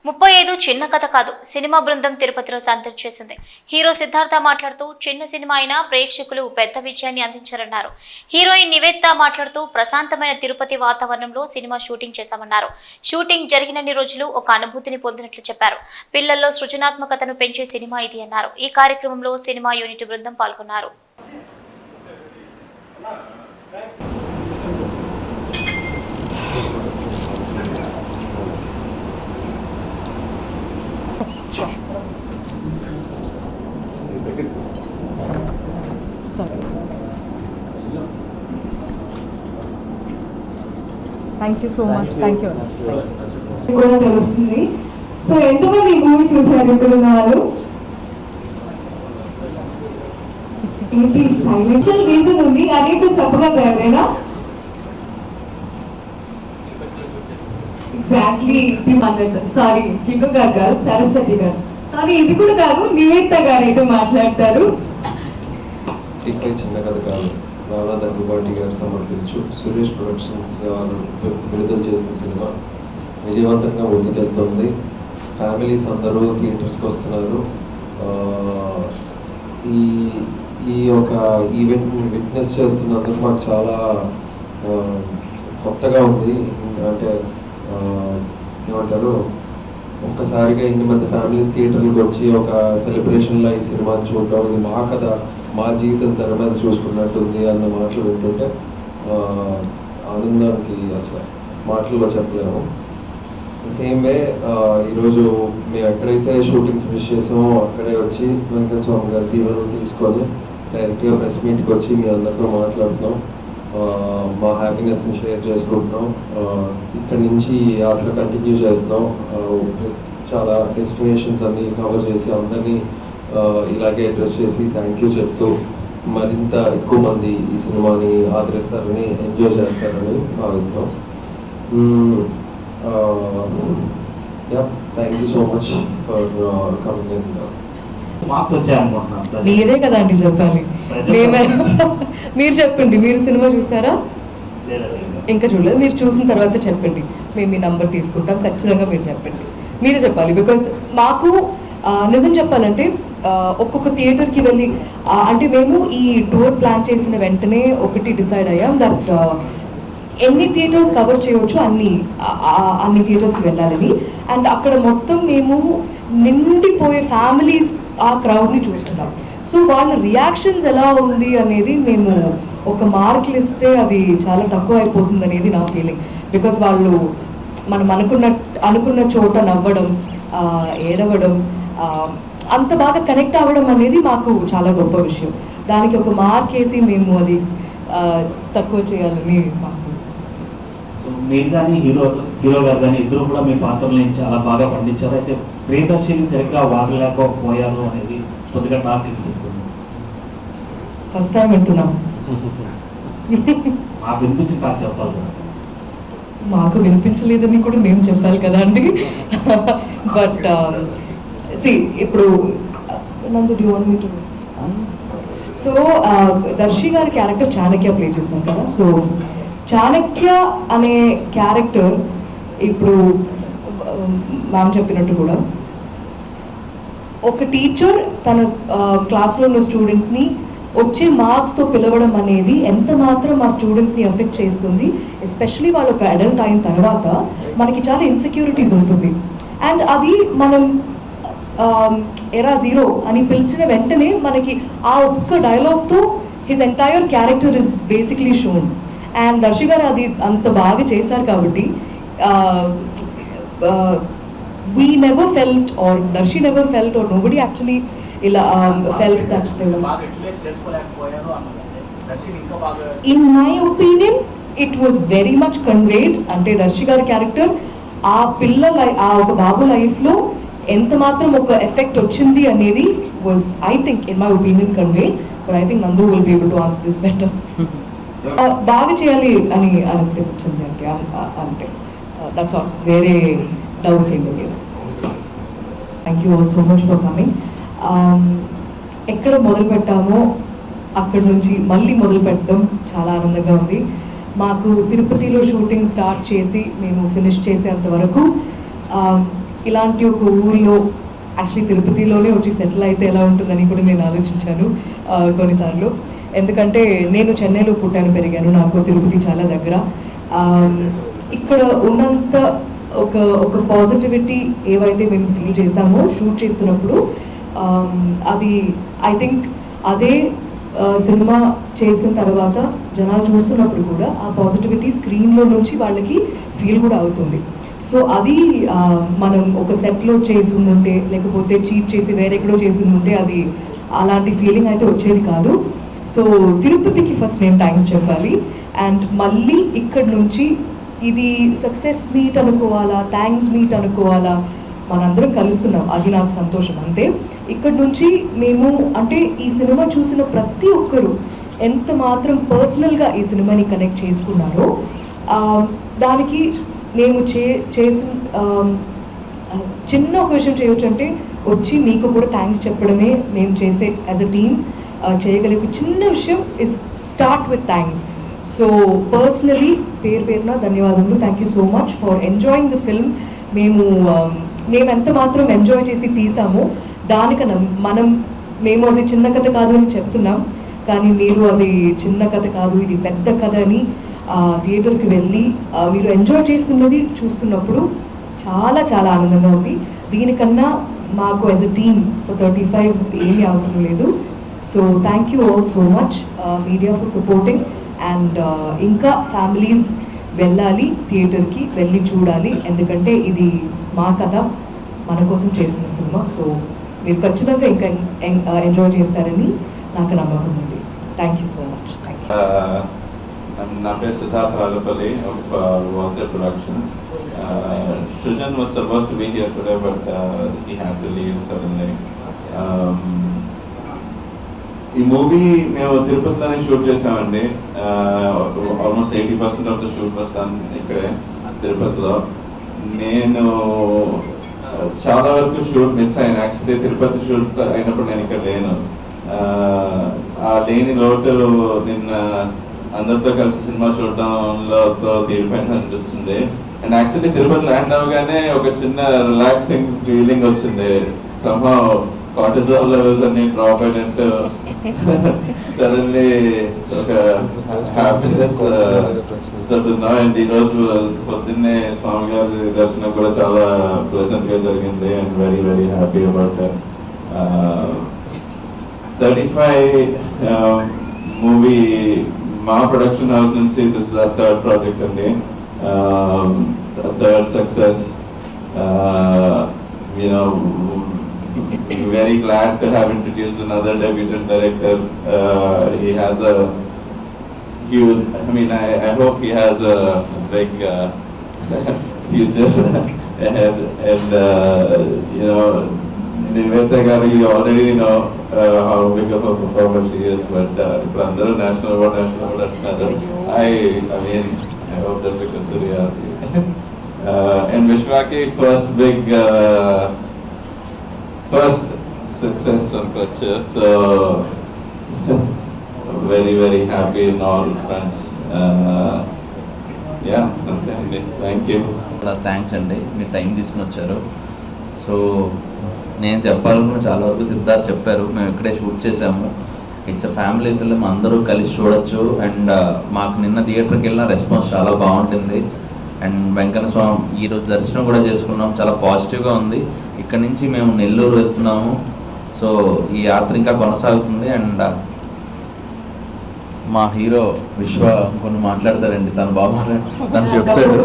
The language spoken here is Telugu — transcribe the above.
35 చిన్న కథ కాదు. సినిమా బృందం తిరుపతిలో సందడి చేసింది. హీరో సిద్ధార్థ మాట్లాడుతూ చిన్న సినిమా అయినా ప్రేక్షకులు పెద్ద విజయాన్ని అందించారన్నారు. హీరోయిన్ నివేదిత మాట్లాడుతూ ప్రశాంతమైన తిరుపతి వాతావరణంలో సినిమా షూటింగ్ చేశామన్నారు. షూటింగ్ జరిగినన్ని రోజులు ఒక అనుభూతిని పొందినట్లు చెప్పారు. పిల్లల్లో సృజనాత్మకతను పెంచే సినిమా ఇది అన్నారు. ఈ కార్యక్రమంలో సినిమా యూనిట్ బృందం పాల్గొన్నారు. Thank you so much. Thank you. కూడా తెలుస్తుంది. సో ఎంతమంది ఈ మూవీ చూసారు ఇక్కడ ఉన్న వాళ్ళు? ఏంటి సైలెంట్ రీజన్ ఉంది, అదేంటో చెప్పగలరా ఎవరైనా? ఎగ్జాక్ట్లీ సారీ సింగు గారు కాదు, సరస్వతి గారు. సారీ ఇది కూడా కాదు, నివేదిత గారు అయితే మాట్లాడతారు. ఇట్లే చిన్న కథ కాదు, రానా దగ్గుబాటి గారు సమర్పించు సురేష్ ప్రొడక్షన్స్ వారు విడుదల చేసిన సినిమా విజయవంతంగా ముందుకెళ్తుంది. ఫ్యామిలీస్ అందరూ థియేటర్స్కి వస్తున్నారు. ఈ యొక్క ఈవెంట్ని విట్నెస్ చేస్తున్నందుకు మాకు చాలా కొత్తగా ఉంది. అంటే ఏమంటారు, ఒక్కసారిగా ఇన్ని మంది ఫ్యామిలీస్ థియేటర్లకు వచ్చి ఒక సెలబ్రేషన్లో ఈ సినిమాని చూడడం, ఇది మా కథ, మా జీవితం తెర మీద చూసుకున్నట్టుంది అన్న మాటలు వింటుంటే ఆనందానికి అసలు మాటల్లో చెప్పలేము. సేమ్ వే ఈరోజు మేము ఎక్కడైతే షూటింగ్ ఫినిష్ చేసామో అక్కడే వచ్చి వెంకట స్వామి గారి దీవెనలు తీసుకొని డైరెక్ట్గా ప్రెస్ మీట్కి వచ్చి మీ అందరితో మాట్లాడుతున్నాం. మా హ్యాపీనెస్ని షేర్ చేసుకుంటున్నాం. ఇక్కడ నుంచి యాత్ర కంటిన్యూ చేస్తున్నాం. చాలా డెస్టినేషన్స్ అన్నీ కవర్ చేసి అందరినీ ఇలాగే అడ్రస్ చేసి థ్యాంక్ యూ చెప్తూ మరింత ఎక్కువ మంది ఈ సినిమాని ఆదరిస్తారని, ఎంజాయ్ చేస్తారని భావిస్తున్నాం. Thank you so much for coming in. Marks వచ్చాయనుకుంటున్నాను. మీరే కదా అండి చెప్పాలి. మీరు చెప్పండి, మీరు సినిమా చూసారా? ఇంకా చూడలేదు. మీరు చూసిన తర్వాత చెప్పండి, మేము మీ నంబర్ తీసుకుంటాం. ఖచ్చితంగా మీరు చెప్పండి, మీరే చెప్పాలి. బికాస్ మాకు నిజం చెప్పాలంటే ఒక్కొక్క థియేటర్కి వెళ్ళి అంటే మేము ఈ టూర్ ప్లాన్ చేసిన వెంటనే ఒకటి డిసైడ్ అయ్యాం దట్ ఎన్ని థియేటర్స్ కవర్ చేయవచ్చు అన్ని థియేటర్స్కి వెళ్ళాలని. అండ్ అక్కడ మొత్తం మేము నిండిపోయే ఫ్యామిలీస్ ఆ క్రౌడ్ని చూస్తున్నాం. సో వాళ్ళ రియాక్షన్స్ ఎలా ఉంది అనేది మేము ఒక మార్కులు ఇస్తే అది చాలా తక్కువ అయిపోతుంది అనేది నా ఫీలింగ్. బికాస్ వాళ్ళు మనం అనుకున్న చోట నవ్వడం, ఏడవడం, అంత బాగా కనెక్ట్ అవ్వడం అనేది మాకు చాలా గొప్ప విషయం. దానికి ఒక మార్క్ వేసి మేము అది తక్కువ చేయాలని మాకు. సో మీరు కానీ హీరో గారు కానీ ఇద్దరు కూడా మీ పాత్రలను చాలా బాగా పండించారు. అయితే ప్రియదర్శిని సరిగ్గా వాడలేకపోయారు అనేది కొద్దిగా నాకు అనిపిస్తుంది. ఫస్ట్ టైం వింటున్నాం. మాకు వినిపించిన కాదు చెప్పాలి కదా. మాకు వినిపించలేదని కూడా మేము చెప్పాలి కదా అండి. బట్ ఇప్పుడు సో దర్శి గారి క్యారెక్టర్ చాణక్య ప్లే చేశారు కదా. సో చాణక్య అనే క్యారెక్టర్ ఇప్పుడు మ్యామ్ చెప్పినట్టు కూడా ఒక టీచర్ తన క్లాస్లో ఉన్న స్టూడెంట్ని వచ్చే మార్క్స్తో పిలవడం అనేది ఎంత మాత్రం ఆ స్టూడెంట్ని ఎఫెక్ట్ చేస్తుంది. ఎస్పెషలీ వాళ్ళు ఒక అడల్ట్ అయిన తర్వాత మనకి చాలా ఇన్సెక్యూరిటీస్ ఉంటుంది. అండ్ అది మనం ఎరా జీరో అని పిలిచిన వెంటనే మనకి ఆ ఒక్క డైలాగ్తో his entire character is basically shown. And Darshi garu అది అంత బాగా చేశారు కాబట్టి we never felt, or Darshi never felt, or nobody actually felt that there was. In my opinion, it was very much conveyed. Ante Darshi gar character aa pilla aa oka babu life lo enta matram oka effect ochindi anedi was, I think, in my opinion, conveyed. But I think Nandu will be able to answer this better. బాగా చేయాలి అని అనిపించింది అంటే దట్స్ ఆల్. వేరే డౌట్స్ ఏమీ లేదు. Thank you all so much for coming. ఎక్కడ మొదలు పెట్టామో అక్కడ నుంచి మళ్ళీ మొదలు పెట్టడం చాలా ఆనందంగా ఉంది. మాకు తిరుపతిలో షూటింగ్ స్టార్ట్ చేసి మేము ఫినిష్ చేసేంత వరకు ఇలాంటి ఒక ఊరిలో యాక్చువల్లీ తిరుపతిలోనే వచ్చి సెటిల్ అయితే ఎలా ఉంటుందని కూడా నేను ఆలోచించాను కొన్నిసార్లు. ఎందుకంటే నేను చెన్నైలో పుట్టాను, పెరిగాను, నాకు తిరుపతి చాలా దగ్గర. ఇక్కడ ఉన్నంత ఒక పాజిటివిటీ ఏవైతే మేము ఫీల్ చేసామో షూట్ చేస్తున్నప్పుడు, అది ఐ థింక్ అదే సినిమా చేసిన తర్వాత జనాలు చూస్తున్నప్పుడు కూడా ఆ పాజిటివిటీ స్క్రీన్లో నుంచి వాళ్ళకి ఫీల్ కూడా అవుతుంది. సో అది మనం ఒక సెట్లో చేసి ఉంటే, లేకపోతే చీట్ చేసి వేరెక్కడో చేసి ఉంటే అది అలాంటి ఫీలింగ్ అయితే వచ్చేది కాదు. సో తిరుపతికి ఫస్ట్ నేను థ్యాంక్స్ చెప్పాలి. అండ్ మళ్ళీ ఇక్కడ నుంచి ఇది సక్సెస్ మీట్ అనుకోవాలా, థ్యాంక్స్ మీట్ అనుకోవాలా, మనందరం కలుస్తున్నాం, అది నాకు సంతోషం అంతే. ఇక్కడ నుంచి మేము అంటే ఈ సినిమా చూసిన ప్రతి ఒక్కరూ ఎంత మాత్రం పర్సనల్గా ఈ సినిమాని కనెక్ట్ చేసుకున్నారో దానికి మేము చేసిన చిన్న ఒక విషయం చేయొచ్చు అంటే వచ్చి మీకు కూడా థ్యాంక్స్ చెప్పడమే మేము చేసే యాజ్ అ టీమ్ చేయగలిగే చిన్న విషయం is start with thanks. So personally పేరున ధన్యవాదములు. Thank you so much for enjoying the film. మేము ఎంత మాత్రం ఎంజాయ్ చేసి తీసామో దానికన్నా మేము అది చిన్న కథ కాదు అని చెప్తున్నాం, కానీ మీరు అది చిన్న కథ కాదు, ఇది పెద్ద కథ అని థియేటర్కి వెళ్ళి మీరు ఎంజాయ్ చేస్తున్నది చూస్తున్నప్పుడు చాలా చాలా ఆనందంగా ఉంది. దీనికన్నా మాకు యాజ్ అ టీమ్ ఫర్ 35 ఏమీ అవసరం లేదు. So thank you all so much media for supporting. And ఇంకా ఫ్యామిలీస్ వెళ్ళాలి, థియేటర్కి వెళ్ళి చూడాలి, ఎందుకంటే ఇది మా కథ, మన కోసం చేసిన సినిమా. సో మీరు ఖచ్చితంగా ఇంకా ఎంజాయ్ చేస్తారని నాకు నమ్మకం ఉంది. Thank you so much. Thank you. నా పేరు Siddharth Rajapalli of Waltair productions. Srijan was supposed to be here today, but he had to leave suddenly. ఈ మూవీ మేము తిరుపతిలోనే షూట్ చేసామండి. Almost 80% of the shoot was done ఇక్కడే తిరుపతిలో. నేను చాలా వరకు షూట్ మిస్ అయ్యాను. యాక్చువల్లీ తిరుపతి షూట్ అయినప్పుడు నేను ఇక్కడ లేను. ఆ లేని లోటు నిన్న అందరితో కలిసి సినిమా చూడడంలో తీరిపోయిన అనిపిస్తుంది. అండ్ యాక్చువల్లీ తిరుపతి ల్యాండ్ అవగానే ఒక చిన్న రిలాక్సింగ్ ఫీలింగ్ వచ్చింది. somehow కార్టిజాల్ లెవెల్స్ అన్ని డ్రాప్ అయినట్టు సడన్లీ ఒక హ్యాపీనెస్ అండ్ ఈరోజు పొద్దున్నే స్వామి గారి దర్శనం కూడా చాలా ప్లెజెంట్ గా జరిగింది. And very very happy about 35 movie మా ప్రొడక్షన్ హౌస్ నుంచి this is our third project అండి. Third success. Very glad to have introduced another debutant director. He has a huge, I hope he has a big future ahead. And Nivetha garu, you already know how big of a performer she is, but Prandara National Award another. I hope that becomes a reality. And Vishwaki first success on culture, so very very happy in all fronts. Thank you. Thanks అండి, మీరు టైం తీసుకుని వచ్చారు. సో నేను చెప్పాలనుకున్న చాలా వరకు సిద్ధార్థ్ చెప్పారు. మేము ఇక్కడే షూట్ చేసాము. ఇట్స్ అ ఫ్యామిలీ ఫిల్మ్, అందరూ కలిసి చూడొచ్చు. అండ్ మాకు నిన్న థియేటర్కి వెళ్ళిన రెస్పాన్స్ చాలా బాగుంటుంది. అండ్ వెంకన్న స్వామి ఈరోజు దర్శనం కూడా చేసుకున్నాం, చాలా పాజిటివ్గా ఉంది. ఇక్కడ నుంచి మేము నెల్లూరు వెళ్తున్నాము. సో ఈ యాత్ర ఇంకా కొనసాగుతుంది. అండ్ మా హీరో విశ్వ కొన్ని మాట్లాడతారండి, తను బాగా తను చెప్తాడు.